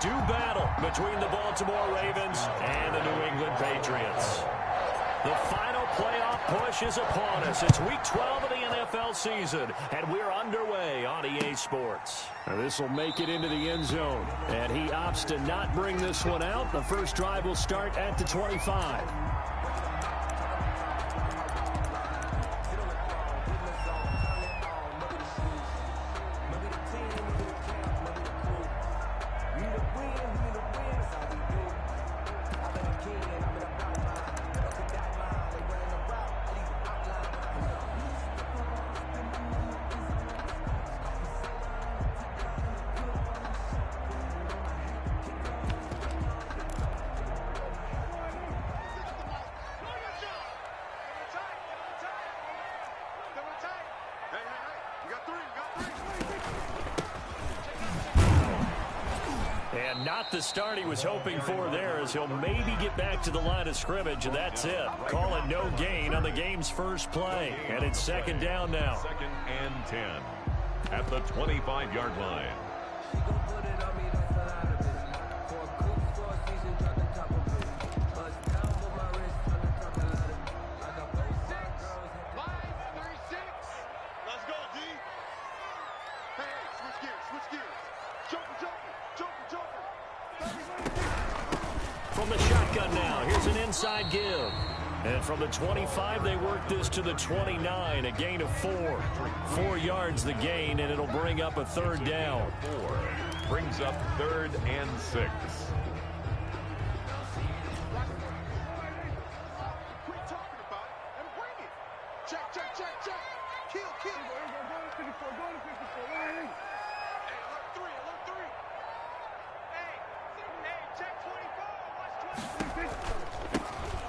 Do battle between the Baltimore Ravens and the New England Patriots. The final playoff push is upon us. It's Week 12 of the NFL season, and we're underway on EA Sports. This will make it into the end zone, and he opts to not bring this one out. The first drive will start at the 25. And not the start he was hoping for there, as he'll maybe get back to the line of scrimmage, and that's it. Call it no gain on the game's first play. And it's second down now. Second and 10 at the 25-yard line. From the shotgun now, here's an inside give. And from the 25, they work this to the 29, a gain of 4. 4 yards the gain, and it'll bring up a third down. 4 brings up third and 6.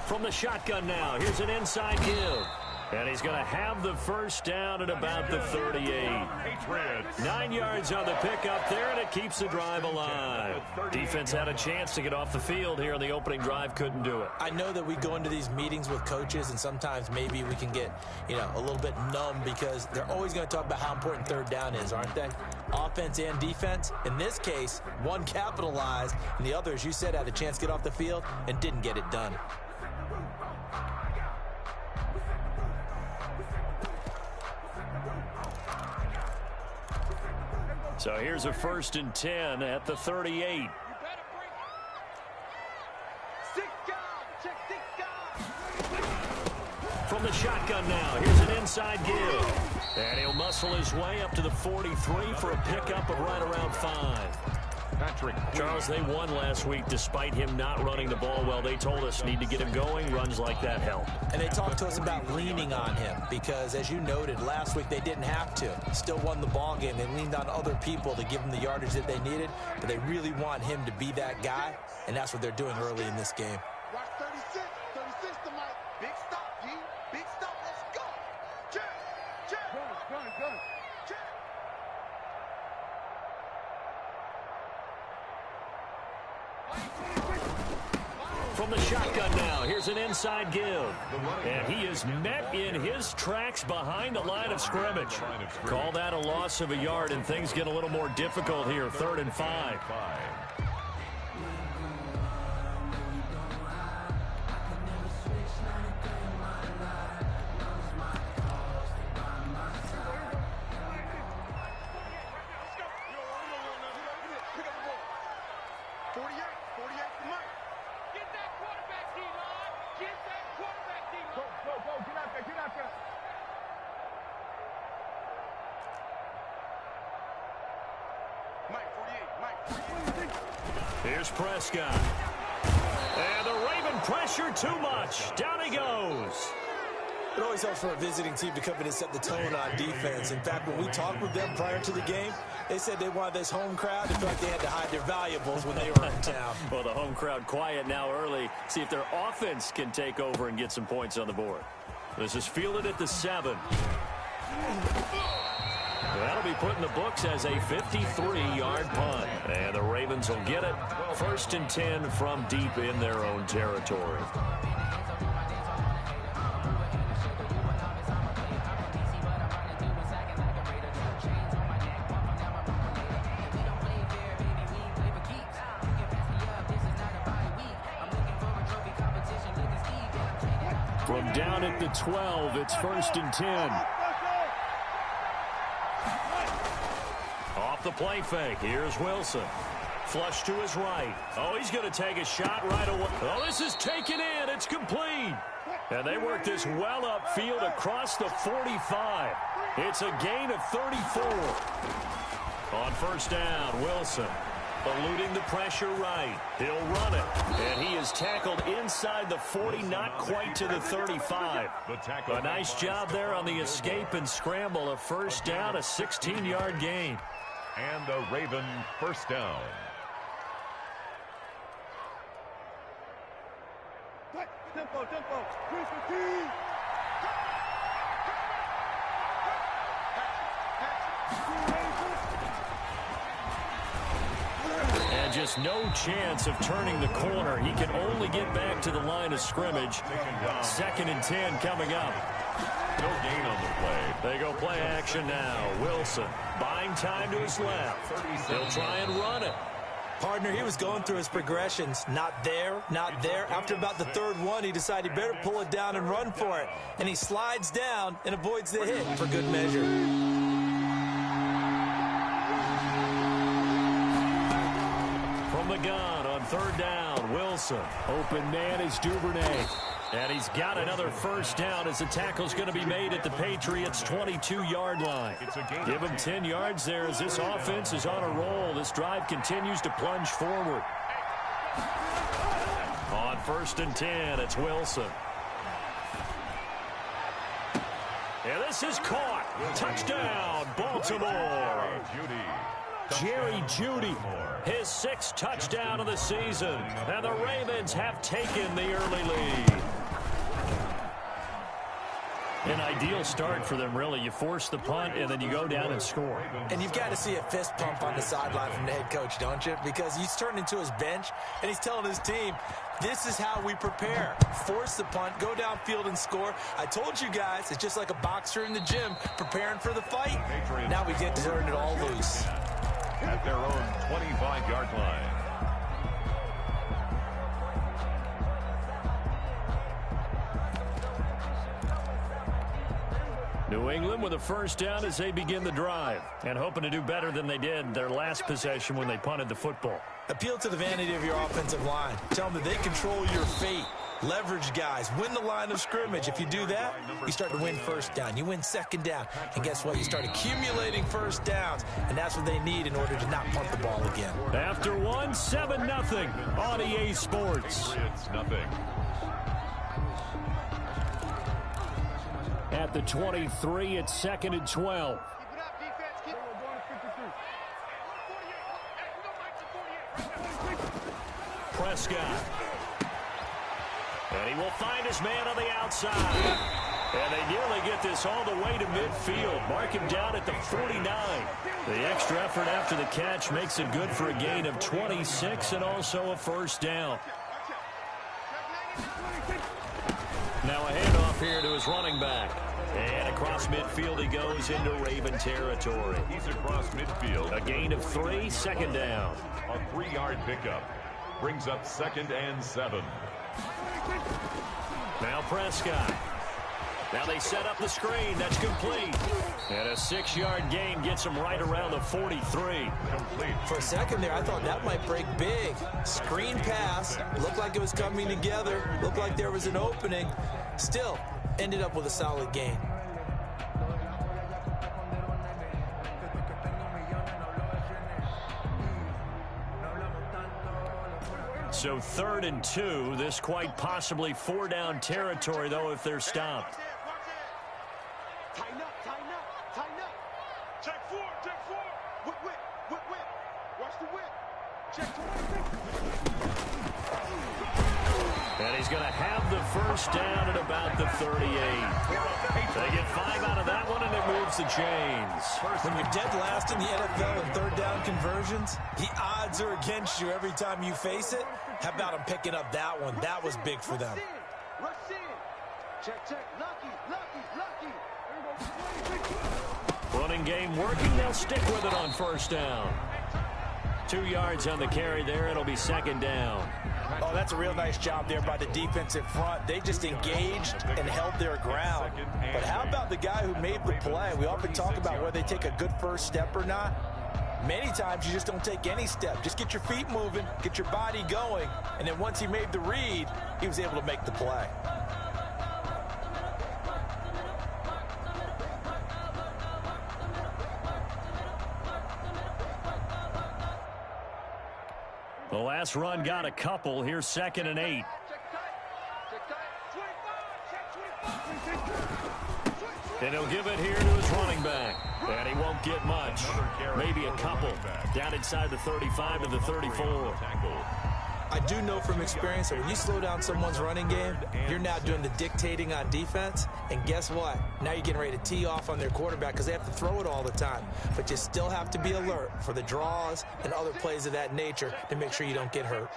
From the shotgun now, here's an inside give. And he's going to have the first down at about the 38. 9 yards on the pickup there, and it keeps the drive alive. Defense had a chance to get off the field here on the opening drive, couldn't do it. I know that we go into these meetings with coaches, and sometimes maybe we can get, a little bit numb because they're always going to talk about how important third down is, aren't they? Offense and defense. In this case, one capitalized, and the other, as you said, had a chance to get off the field and didn't get it done. So here's a 1st and 10 at the 38. From the shotgun now, here's an inside give. And he'll muscle his way up to the 43 for a pickup of right around 5. Charles, they won last week despite him not running the ball well. They told us need to get him going. Runs like that help. And they talked to us about leaning on him because, as you noted, last week they didn't have to. Still won the ball game. They leaned on other people to give them the yardage that they needed, but they really want him to be that guy, and that's what they're doing early in this game. Watch 36. 36 to Mike. Big stop, G. Big stop. Let's go. Check. Gun. Check. From the shotgun now, here's an inside give. And he is met in his tracks behind the line of scrimmage. Call that a loss of a yard, and things get a little more difficult here. 3rd and 5. Here's Prescott. And the Raven pressure too much. Down he goes. It always helps for a visiting team to come in and set the tone on defense. In fact, when we talked with them prior to the game, they said they wanted this home crowd to feel like they had to hide their valuables when they were in town. Well, the home crowd quiet now early. See if their offense can take over and get some points on the board. This is fielded at the 7. That'll be put in the books as a 53-yard punt. And the Ravens will get it. 1st and 10 from deep in their own territory. From down at the 12, it's 1st and 10. Off the play fake, here's Wilson. Flush to his right. Oh, he's going to take a shot right away. Oh, this is taken in. It's complete. And they work this well upfield across the 45. It's a gain of 34. On 1st down, Wilson eluding the pressure right. He'll run it. And he is tackled inside the 40, not quite to the 35. A nice job there on the escape and scramble. A 1st down, a 16-yard gain. And a Raven 1st down. Tempo. 3-15. And just no chance of turning the corner. He can only get back to the line of scrimmage. 2nd and 10 coming up. No gain on the play. They go play action now. Wilson buying time to his left. He'll try and run it. Partner, he was going through his progressions. Not there, not there. After about the 3rd one, he decided he better pull it down and run for it. And he slides down and avoids the hit for good measure. From the gun on 3rd down, Wilson. Open man is Duvernay. And he's got another 1st down as the tackle's going to be made at the Patriots' 22-yard line. Give him 10 yards there as this offense is on a roll. This drive continues to plunge forward. On 1st and 10, it's Wilson. And this is caught. Touchdown, Baltimore. Jerry Jeudy, his 6th touchdown of the season. And the Ravens have taken the early lead. An ideal start for them, really. You force the punt, and then you go down and score. And you've got to see a fist pump on the sideline from the head coach, don't you? Because he's turned into his bench, and he's telling his team, this is how we prepare. Force the punt, go downfield and score. I told you guys, it's just like a boxer in the gym preparing for the fight. Now we get to turn it all loose. At their own 25-yard line. New England with a 1st down as they begin the drive and hoping to do better than they did their last possession when they punted the football. Appeal to the vanity of your offensive line. Tell them that they control your fate. Leverage guys. Win the line of scrimmage. If you do that, you start to win 1st down. You win 2nd down. And guess what? You start accumulating 1st downs. And that's what they need in order to not punt the ball again. After one, 7-0 on EA Sports. It's nothing. At the 23, it's 2nd and 12. Prescott. And he will find his man on the outside. And they nearly get this all the way to midfield. Mark him down at the 49. The extra effort after the catch makes it good for a gain of 26 and also a 1st down. Now a handoff here to his running back. And across midfield he goes into Raven territory. He's across midfield. A gain of 3, 2nd down. A 3-yard pickup. Brings up 2nd and 7. Now Prescott. Now they set up the screen. That's complete. And a 6-yard gain gets him right around the 43. Complete. For a second there, I thought that might break big. Screen pass. Looked like it was coming together. Looked like there was an opening. Still, ended up with a solid gain. So 3rd and 2. This quite possibly 4-down territory, though, if they're stopped. Tighten up. Check 4. Whip. Watch the whip. Check 26. And he's going to have the 1st down at about the 38. They get 5 out of that one, and it moves the chains. When you're dead last in the NFL in 3rd down conversions, the odds are against you every time you face it. How about them picking up that one? That was big for them. Rush in. Check. Lucky. Running game working. They'll stick with it on 1st down. 2 yards on the carry there. It'll be second down. Oh, that's a real nice job there by the defensive front. They just engaged and held their ground. But how about the guy who made the play? We often talk about whether they take a good first step or not. Many times you just don't take any step. Just get your feet moving, get your body going, and then once he made the read, he was able to make the play. The last run got a couple. Here's 2nd and 8. And he'll give it here to his running back. And he won't get much. Maybe a couple. Down inside the 35 to the 34. I do know from experience that when you slow down someone's running game, you're now doing the dictating on defense. And guess what? Now you're getting ready to tee off on their quarterback because they have to throw it all the time. But you still have to be alert for the draws and other plays of that nature to make sure you don't get hurt.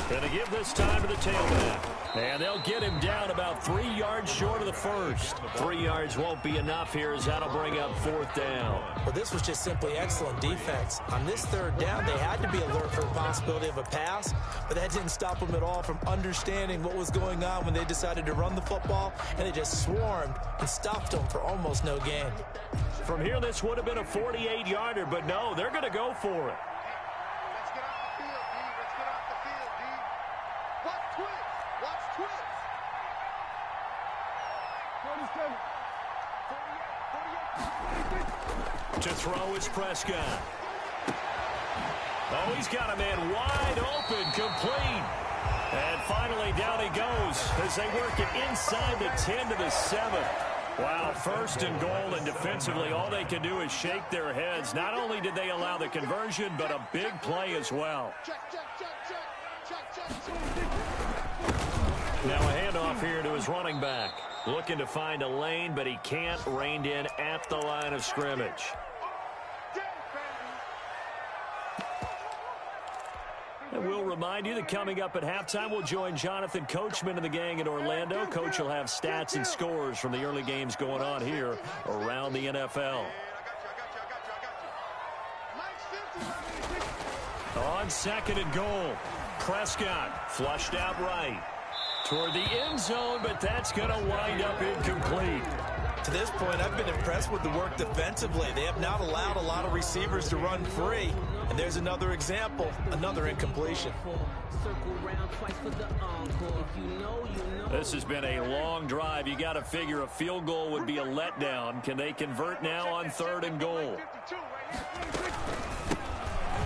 Going to give this time to the tailback. And they'll get him down about 3 yards short of the first. 3 yards won't be enough here as that'll bring up 4th down. Well, this was just simply excellent defense. On this 3rd down, they had to be alert for the possibility of a pass, but that didn't stop them at all from understanding what was going on when they decided to run the football, and they just swarmed and stopped them for almost no gain. From here, this would have been a 48-yarder, but no, they're going to go for it. To throw is Prescott. Oh, he's got a man wide open, complete. And finally down he goes as they work it inside the 10 to the 7. Wow, 1st and goal, and defensively all they can do is shake their heads. Not only did they allow the conversion, but a big play as well. Now a handoff here to his running back. Looking to find a lane, but he can't. Reined in at the line of scrimmage. And we'll remind you that coming up at halftime, we'll join Jonathan Coachman and the gang in Orlando. Coach will have stats and scores from the early games going on here around the NFL. On 2nd and goal, Prescott flushed out right toward the end zone, but that's going to wind up incomplete. To this point, I've been impressed with the work defensively. They have not allowed a lot of receivers to run free. And there's another example, another incompletion. This has been a long drive. You got to figure a field goal would be a letdown. Can they convert now on 3rd and goal?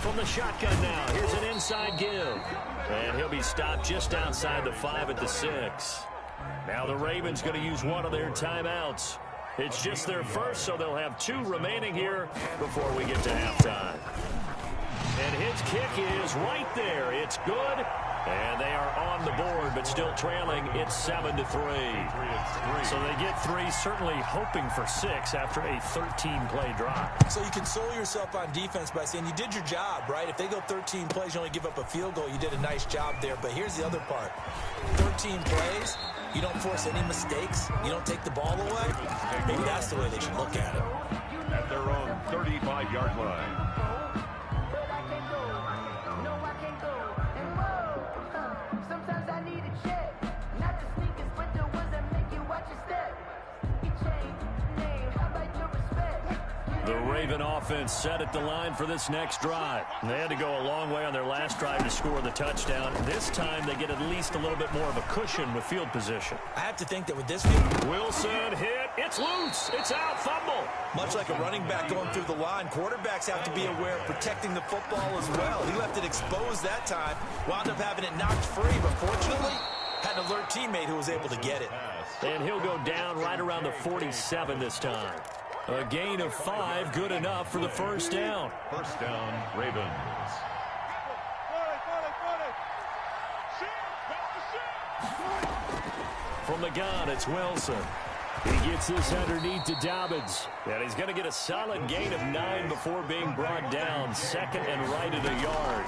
From the shotgun now, here's an inside give. And he'll be stopped just outside the 5 at the 6. Now the Ravens going to use one of their timeouts. It's just their first, so they'll have 2 remaining here before we get to halftime. And his kick is right there. It's good. And they are on the board, but still trailing. It's 7-3. So they get 3, certainly hoping for 6 after a 13-play drive. So you console yourself on defense by saying you did your job, right? If they go 13 plays, you only give up a field goal. You did a nice job there. But here's the other part. 13 plays, you don't force any mistakes. You don't take the ball away. Maybe that's the way they should look at it. At their own 35-yard line. The Raven offense set at the line for this next drive. They had to go a long way on their last drive to score the touchdown. This time they get at least a little bit more of a cushion with field position. I have to think that with this field, Wilson hit. It's loose. It's out. Fumble. much like a running back going through the line, quarterbacks have to be aware of protecting the football as well. He left it exposed that time, wound up having it knocked free, but fortunately had an alert teammate who was able to get it. And he'll go down right around the 47 this time. A gain of 5, good enough for the first down. First down, Ravens. From the gun, it's Wilson. He gets this underneath to Dobbins. And he's going to get a solid gain of 9 before being brought down. Second and right at a yard.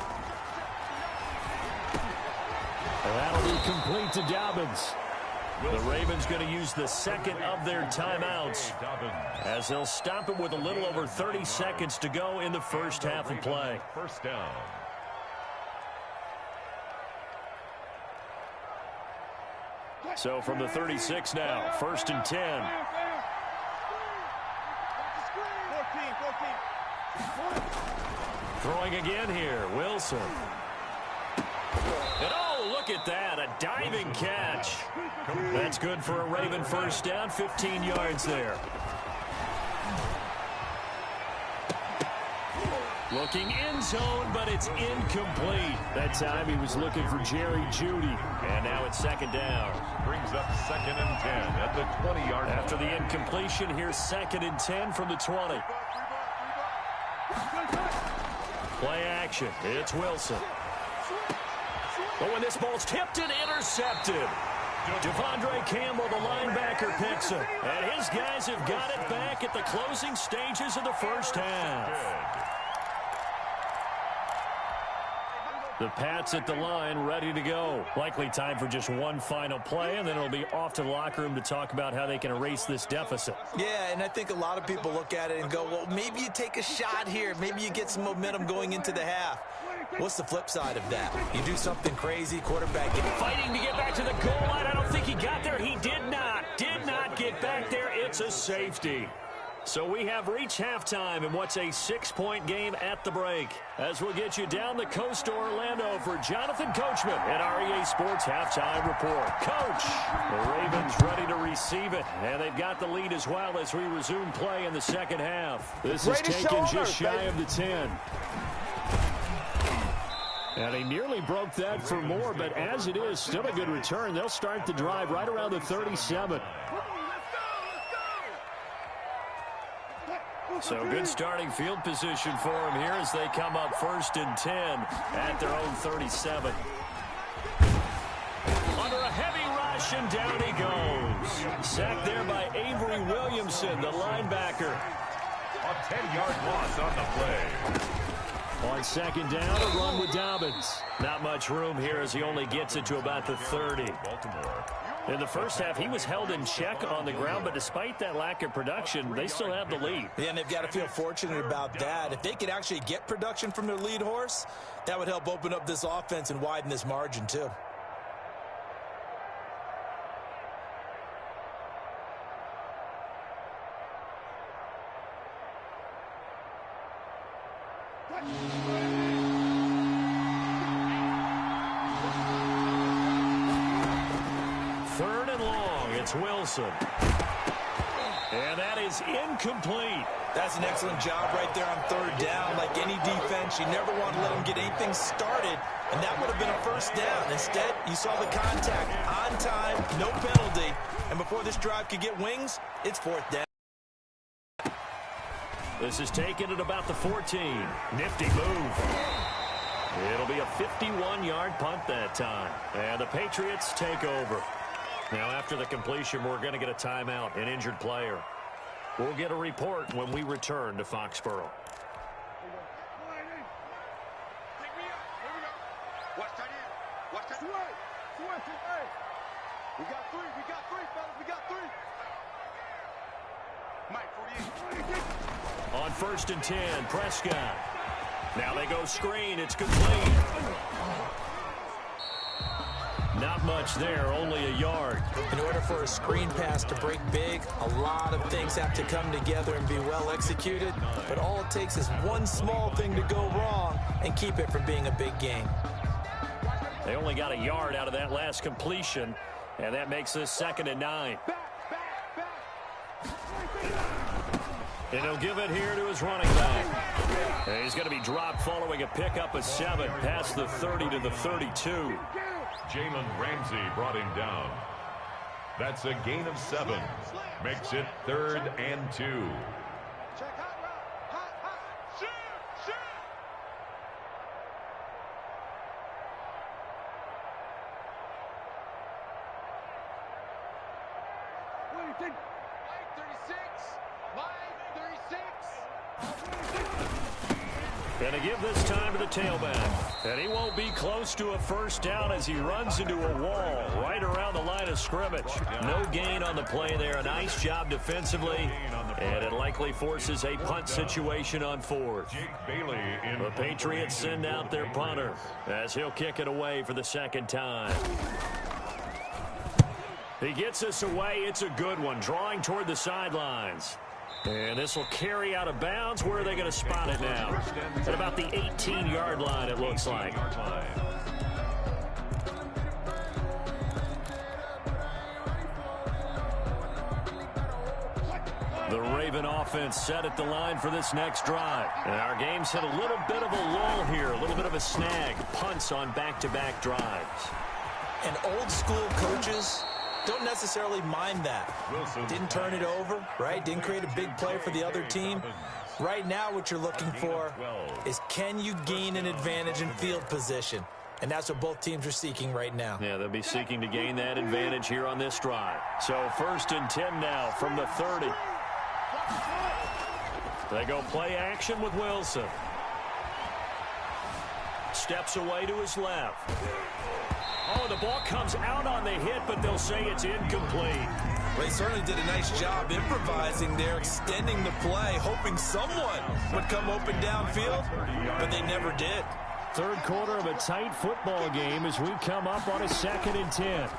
And that'll be complete to Dobbins. The Ravens going to use the second of their timeouts as they'll stop it with a little over 30 seconds to go in the first half of play. First down. So from the 36 now, 1st and 10. Throwing again here, Wilson. And oh, look at that, a diving catch. That's good for a Raven first down, 15 yards there. Looking end zone, but it's incomplete. That time he was looking for Jerry Jeudy. And now it's second down. Brings up 2nd and 10 at the 20-yard line. After the incompletion, here's 2nd and 10 from the 20. Play action. It's Wilson. But when this ball's tipped and intercepted, Devondre Campbell, the linebacker, picks it. And his guys have got it back at the closing stages of the first half. The Pats at the line, ready to go. Likely time for just one final play, and then it'll be off to the locker room to talk about how they can erase this deficit. Yeah, and I think a lot of people look at it and go, well, maybe you take a shot here. Maybe you get some momentum going into the half. What's the flip side of that? You do something crazy, quarterback fighting to get back to the goal line. I don't think he got there. He did not get back there. It's a safety. So we have reached halftime in what's a 6-point game at the break. As we'll get you down the coast to Orlando for Jonathan Coachman at REA Sports Halftime Report. Coach, the Ravens ready to receive it, and they've got the lead as well as we resume play in the second half. This is taken just shy of the 10. And he nearly broke that for more, but as it is, still a good return. They'll start the drive right around the 37. So good starting field position for him here as they come up 1st and 10 at their own 37. Under a heavy rush, and down he goes. Sacked there by Avery Williamson, the linebacker. A 10-yard loss on the play. On 2nd down, a run with Dobbins. Not much room here as he only gets it to about the 30. Baltimore. In the first half, he was held in check on the ground, but despite that lack of production, they still have the lead. Yeah, and they've got to feel fortunate about that. If they could actually get production from their lead horse, that would help open up this offense and widen this margin, too. Wilson. And that is incomplete. That's an excellent job right there on 3rd down. Like any defense, you never want to let them get anything started, and that would have been a first down. Instead, you saw the contact on time, no penalty, and before this drive could get wings, it's 4th down. This is taken at about the 14. Nifty move. It'll be a 51-yard punt that time, and the Patriots take over. Now, after the completion, we're going to get a timeout, an injured player. We'll get a report when we return to Foxborough. Watch tight end. Watch tight end. We got three, fellas. We got three. Mike, 48. On 1st and 10, Prescott. Now they go screen. It's complete. Not much there, only a yard. In order for a screen pass to break big, a lot of things have to come together and be well executed. But all it takes is one small thing to go wrong and keep it from being a big game. They only got a yard out of that last completion, and that makes this 2nd and 9. And he'll give it here to his running back. And he's going to be dropped following a pickup of 7 past the 30 to the 32. Jalen Ramsey brought him down. That's a gain of 7. Makes it 3rd and 2. Check hot route. Hot. Shoot. What do you think? Line 36. Going to give this time to the tailback. And he won't be close to a first down as he runs into a wall right around the line of scrimmage. No gain on the play there. A nice job defensively, and it likely forces a punt situation on fourth. The Patriots send out their punter as he'll kick it away for the second time. He gets us away. It's a good one, drawing toward the sidelines. And this will carry out of bounds. Where are they going to spot it now? At about the 18-yard line, it looks like. The Raven offense set at the line for this next drive. And our game's hit a little bit of a lull here, a little bit of a snag. Punts on back-to-back drives. And old-school coaches don't necessarily mind that. Didn't turn it over, right? Didn't create a big play for the other team. Right now what you're looking for is, can you gain an advantage in field position? And that's what both teams are seeking right now. Yeah, they'll be seeking to gain that advantage here on this drive. So 1st and 10 now from the 30. They go play action with Wilson. Steps away to his left. Oh, the ball comes out on the hit, but they'll say it's incomplete. They certainly did a nice job improvising there, extending the play, hoping someone would come open downfield, but they never did. Third quarter of a tight football game as we come up on a 2nd and 10.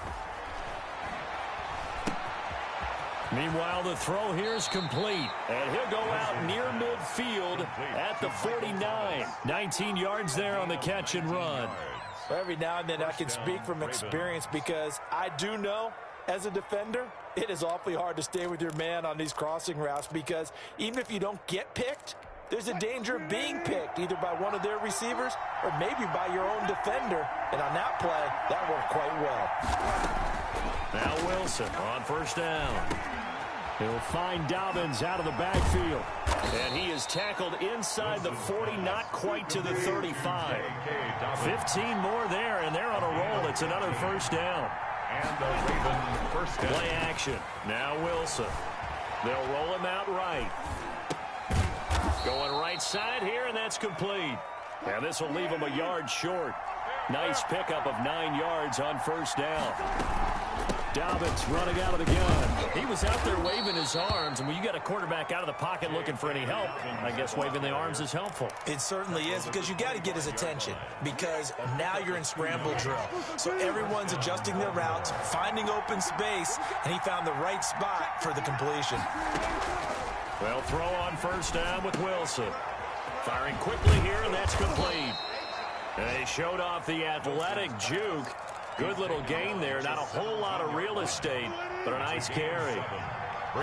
Meanwhile, the throw here is complete, and he'll go out near midfield at the 49. 19 yards there on the catch and run. Every now and then I can speak from experience, because I do know as a defender it is awfully hard to stay with your man on these crossing routes, because even if you don't get picked, there's a danger of being picked either by one of their receivers or maybe by your own defender. And on that play, that worked quite well. Now Wilson on first down. He'll find Dobbins out of the backfield. And he is tackled inside the 40, not quite to the 35. 15 more there, and they're on a roll. It's another first down. And the Ravens first down. Play action. Now Wilson. They'll roll him out right. Going right side here, and that's complete. And this will leave him a yard short. Nice pickup of 9 yards on first down. Dobbins running out of the gun. He was out there waving his arms, and when you got a quarterback out of the pocket looking for any help, I guess waving the arms is helpful. It certainly is, because you got to get his attention, because now you're in scramble drill. So everyone's adjusting their routes, finding open space, and he found the right spot for the completion. Well, throw on first down with Wilson. Firing quickly here, and that's complete. They showed off the athletic juke. Good little gain there. Not a whole lot of real estate, but a nice carry.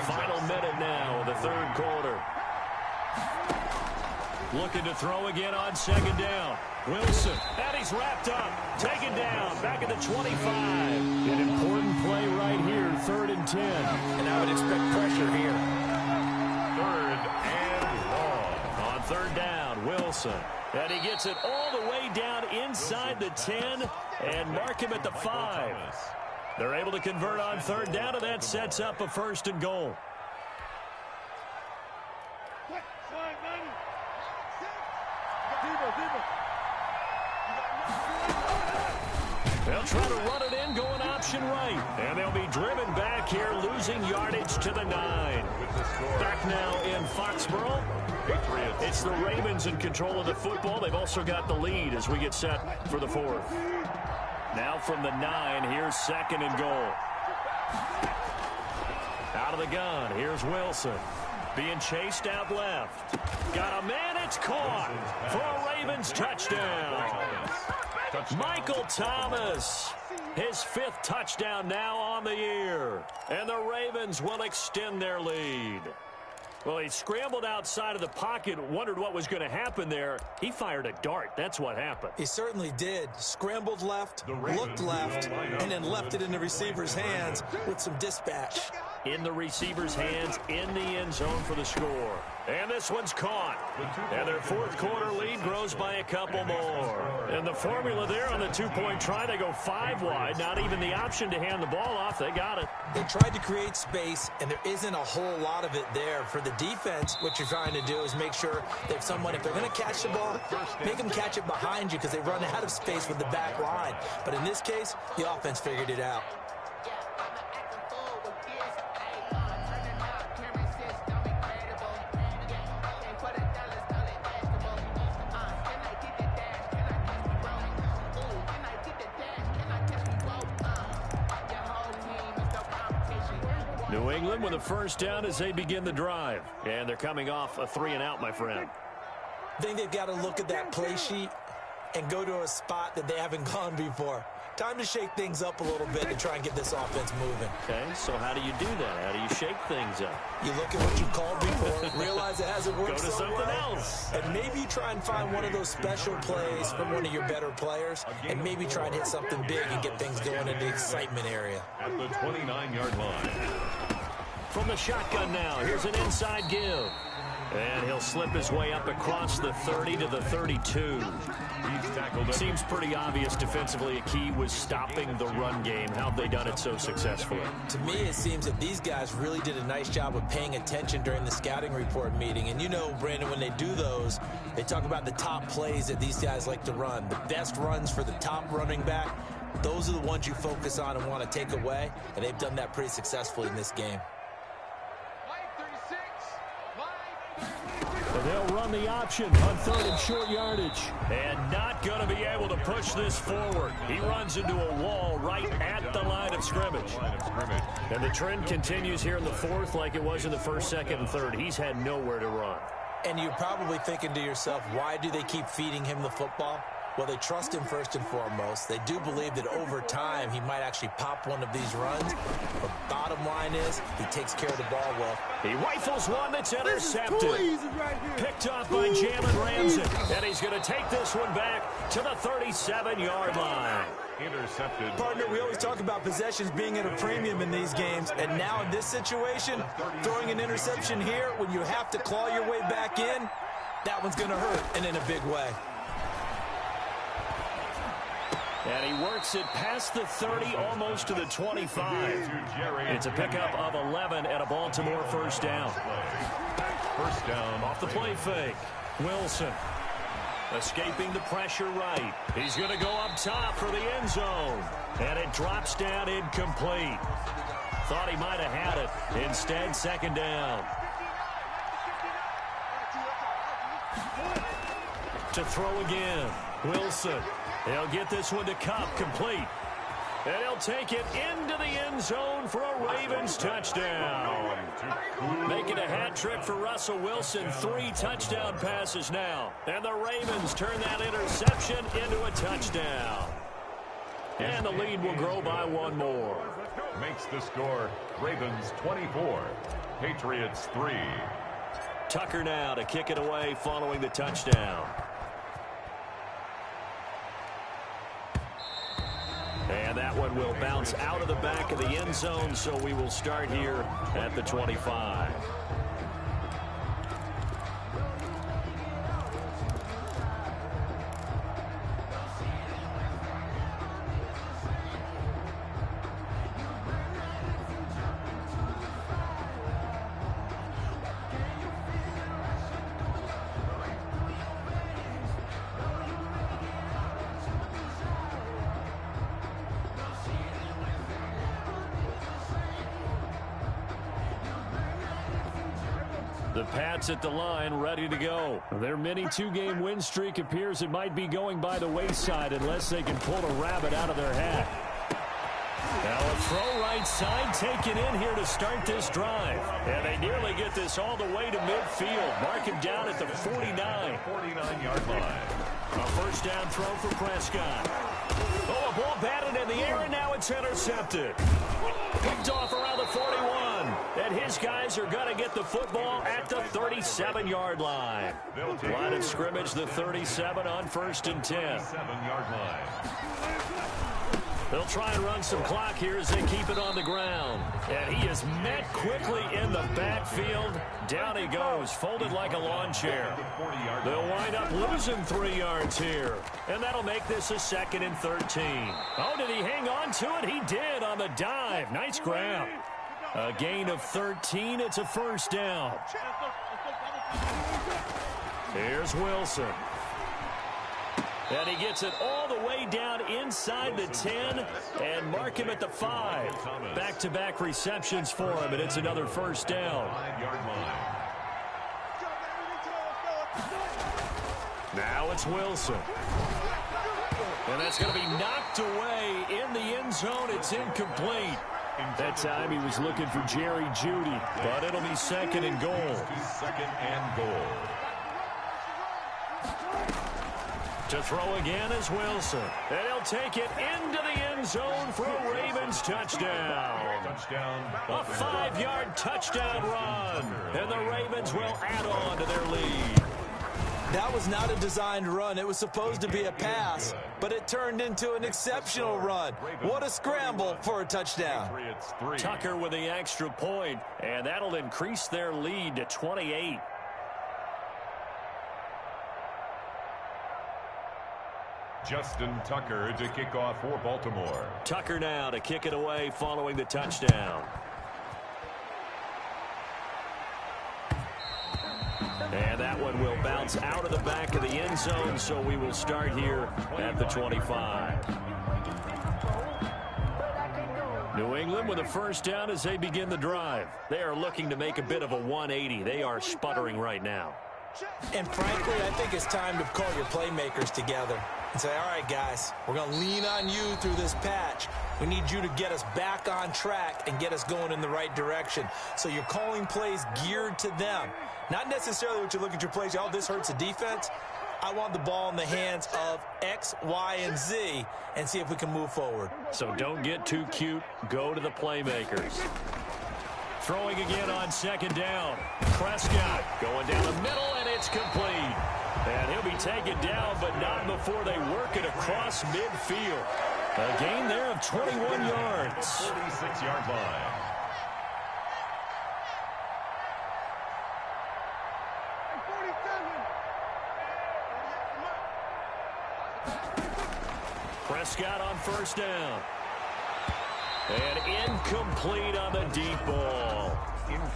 Final minute now of the third quarter. Looking to throw again on second down. Wilson, and he's wrapped up. Taken down, back at the 25. An important play right here, 3rd and 10. And I would expect pressure here. 3rd and long. On third down, Wilson. And he gets it all the way down inside the 10 and mark him at the 5. They're able to convert on third down, and that sets up a 1st and goal. They'll try to run it in, going option right. And they'll be driven back here, losing yardage to the 9. Back now in Foxborough. It's the Ravens in control of the football. They've also got the lead as we get set for the 4th. Now from the 9, here's 2nd and goal. Out of the gun, here's Wilson. Being chased out left. Got a man, it's caught for a Ravens touchdown. Michael Thomas, his 5th touchdown now on the year. And the Ravens will extend their lead. Well, he scrambled outside of the pocket, wondered what was going to happen there. He fired a dart. That's what happened. He certainly did. Scrambled left, looked left, and then left it in the receiver's hands with some dispatch. in the receiver's hands in the end zone for the score. And this one's caught. And their fourth quarter lead grows by a couple more. And the formula there on the two-point try, they go 5 wide. Not even the option to hand the ball off. They got it. They tried to create space, and there isn't a whole lot of it there. For the defense, what you're trying to do is make sure that if they're going to catch the ball, make them catch it behind you because they run out of space with the back line. But in this case, the offense figured it out. New England with a first down as they begin the drive. And they're coming off a 3-and-out, my friend. I think they've got to look at that play sheet and go to a spot that they haven't gone before. Time to shake things up a little bit and try and get this offense moving. Okay, so how do you do that? How do you shake things up? You look at what you called before, realize it hasn't worked Go to so something well, else. and maybe try and find one of those special plays from one of your better players, and maybe try and hit something big and get things going in the excitement area. At the 29-yard line. From the shotgun now, here's an inside give. And he'll slip his way up across the 30 to the 32. He's tackled. Seems pretty obvious defensively. A key was stopping the run game. How have they done it so successfully? To me, it seems that these guys really did a nice job of paying attention during the scouting report meeting. And you know, Brandon, when they do those, they talk about the top plays that these guys like to run. The best runs for the top running back. Those are the ones you focus on and want to take away. And they've done that pretty successfully in this game. They'll run the option on 3rd and short yardage. And not going to be able to push this forward. He runs into a wall right at the line of scrimmage. And the trend continues here in the 4th like it was in the 1st, 2nd, and 3rd. He's had nowhere to run. And you're probably thinking to yourself, why do they keep feeding him the football? Well, they trust him first and foremost. They do believe that over time he might actually pop one of these runs. But bottom line is he takes care of the ball well. He rifles one that's intercepted. Picked off by Jalen Ramsey. And he's going to take this one back to the 37-yard line. Intercepted. Partner, we always talk about possessions being at a premium in these games. And now in this situation, throwing an interception here when you have to claw your way back in, that one's going to hurt, and in a big way. And he works it past the 30, almost to the 25. It's a pickup of 11 and a Baltimore first down. First down. Off the play fake. Wilson escaping the pressure right. He's going to go up top for the end zone. And it drops down incomplete. Thought he might have had it. Instead, 2nd down. To throw again. Wilson. He'll get this one to Kupp, complete. And he'll take it into the end zone for a Ravens touchdown. Making a hat trick for Russell Wilson. 3 touchdown passes now. And the Ravens turn that interception into a touchdown. And the lead will grow by 1 more. Makes the score Ravens 24, Patriots 3. Tucker now to kick it away following the touchdown. And that one will bounce out of the back of the end zone, so we will start here at the 25. The Pats at the line, ready to go. Their mini 2-game win streak appears it might be going by the wayside unless they can pull a rabbit out of their hat. Now a throw right side taken in here to start this drive. And they nearly get this all the way to midfield. Mark him down at the 49-yard line. A first down throw for Prescott. Oh, a ball batted in the air, and now it's intercepted. Picked off around the 41. And his guys are going to get the football at the 37-yard line. Line of scrimmage, the 37 on 1st and 10. 7-yard line. They'll try and run some clock here as they keep it on the ground. And he is met quickly in the backfield. Down he goes, folded like a lawn chair. They'll wind up losing 3 yards here. And that'll make this a 2nd and 13. Oh, did he hang on to it? He did on the dive. Nice grab. A gain of 13. It's a 1st down. Here's Wilson. And he gets it all the way down inside the 10 and mark him at the 5. Back-to-back receptions for him, and it's another 1st down. Now it's Wilson. And that's going to be knocked away in the end zone. It's incomplete. That time he was looking for Jerry Jeudy, but it'll be 2nd and goal. 2nd and goal. To throw again is Wilson. And he'll take it into the end zone for a Ravens touchdown. A 5-yard touchdown run. And the Ravens will add on to their lead. That was not a designed run. It was supposed to be a pass, but it turned into an exceptional run. What a scramble for a touchdown. Tucker with the extra point, and that'll increase their lead to 28. Justin Tucker to kick off for Baltimore. Tucker now to kick it away following the touchdown. And that one will bounce out of the back of the end zone, so we will start here at the 25. New England with a 1st down as they begin the drive. They are looking to make a bit of a 180. They are sputtering right now. And frankly, I think it's time to call your playmakers together and say, all right, guys, we're going to lean on you through this patch. We need you to get us back on track and get us going in the right direction. So you're calling plays geared to them. Not necessarily what you look at your plays, oh, this hurts the defense. I want the ball in the hands of X, Y, and Z and see if we can move forward. So don't get too cute. Go to the playmakers. Throwing again on 2nd down. Prescott going down the middle, and it's complete. And he'll be taken down, but not before they work it across midfield. A gain there of 21 yards. 46-yard line. Prescott on 1st down. And incomplete on the deep ball.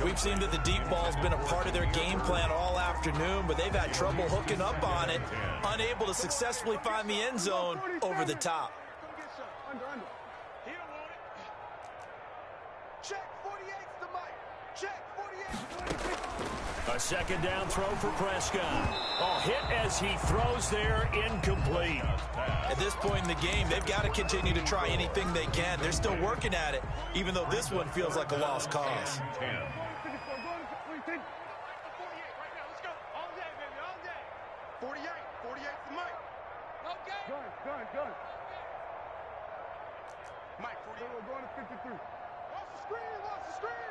We've seen that the deep ball's been a part of their game plan all afternoon, but they've had trouble hooking up on it, unable to successfully find the end zone over the top. A 2nd down throw for Prescott. Oh, hit as he throws there, incomplete. At this point in the game, they've got to continue to try anything they can. They're still working at it, even though this one feels like a lost cause. 48 for Mike. Gun. Mike, 48. Going to 53. Watch the screen.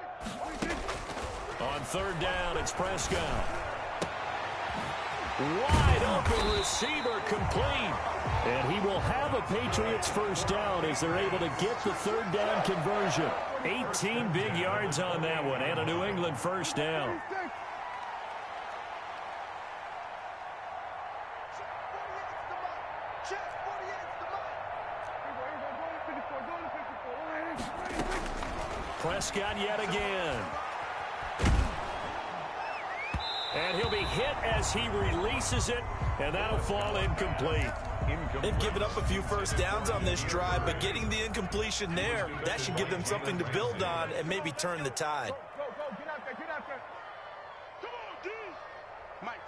On 3rd down, it's Prescott. Wide open receiver complete. And he will have a Patriots 1st down as they're able to get the 3rd down conversion. 18 big yards on that one and a New England 1st down. Prescott yet again. And he'll be hit as he releases it, and that'll fall incomplete. They've given up a few 1st downs on this drive, but getting the incompletion there, that should give them something to build on and maybe turn the tide. Go, get out there. Come on, D. Mike,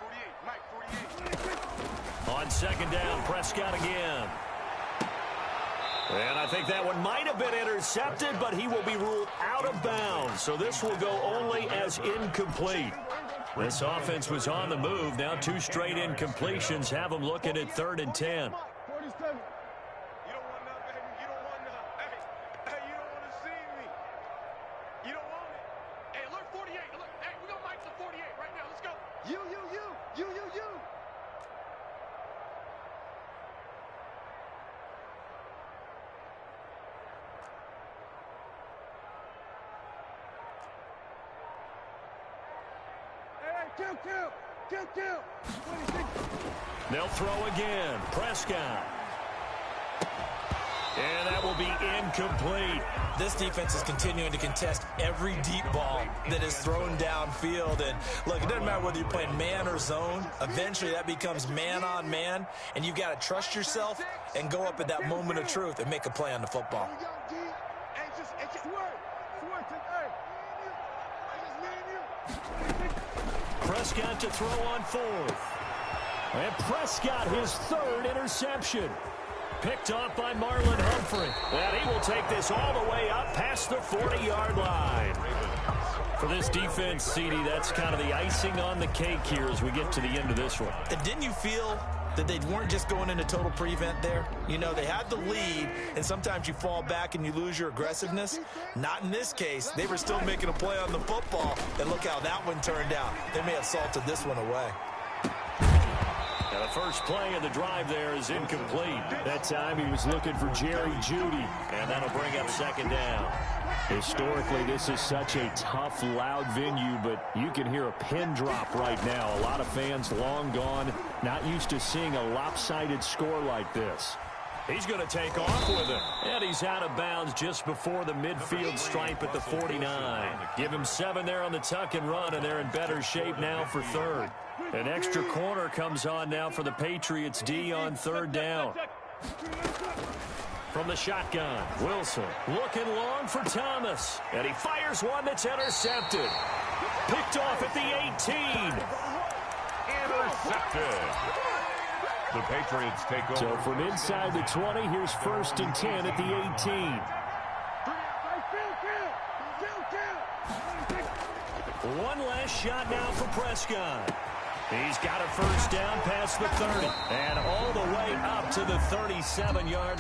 48. On 2nd down, Prescott again. And I think that one might have been intercepted, but he will be ruled out of bounds. So this will go only as incomplete. This offense was on the move. Now 2 straight incompletions have them looking at 3rd and 10. They'll throw again. Prescott. And that will be incomplete. This defense is continuing to contest every deep ball that is thrown downfield. And look, it doesn't matter whether you're playing man or zone. Eventually that becomes man on man. And you've got to trust yourself and go up at that moment of truth and make a play on the football. Prescott to throw on fourth. And Prescott, his third interception. Picked off by Marlon Humphrey. And he will take this all the way up past the 40-yard line. For this defense, CD, that's kind of the icing on the cake here as we get to the end of this one. And didn't you feel that they weren't just going into total prevent there? You know, they had the lead, and sometimes you fall back and you lose your aggressiveness. Not in this case. They were still making a play on the football, and look how that one turned out. They may have salted this one away. Now the first play of the drive there is incomplete. That time he was looking for Jerry Jeudy, and that'll bring up second down. Historically, this is such a tough, loud venue, but you can hear a pin drop right now. A lot of fans long gone, not used to seeing a lopsided score like this. He's going to take off with it. And he's out of bounds just before the midfield stripe at the 49. Give him 7 there on the tuck and run, and they're in better shape now for third. An extra corner comes on now for the Patriots D on third down. From the shotgun, Wilson looking long for Thomas. And he fires one that's intercepted. Picked off at the 18. Intercepted. The Patriots take over. So from inside the 20, here's 1st and 10 at the 18. One last shot now for Prescott. He's got a first down past the 30 and all the way up to the 37-yard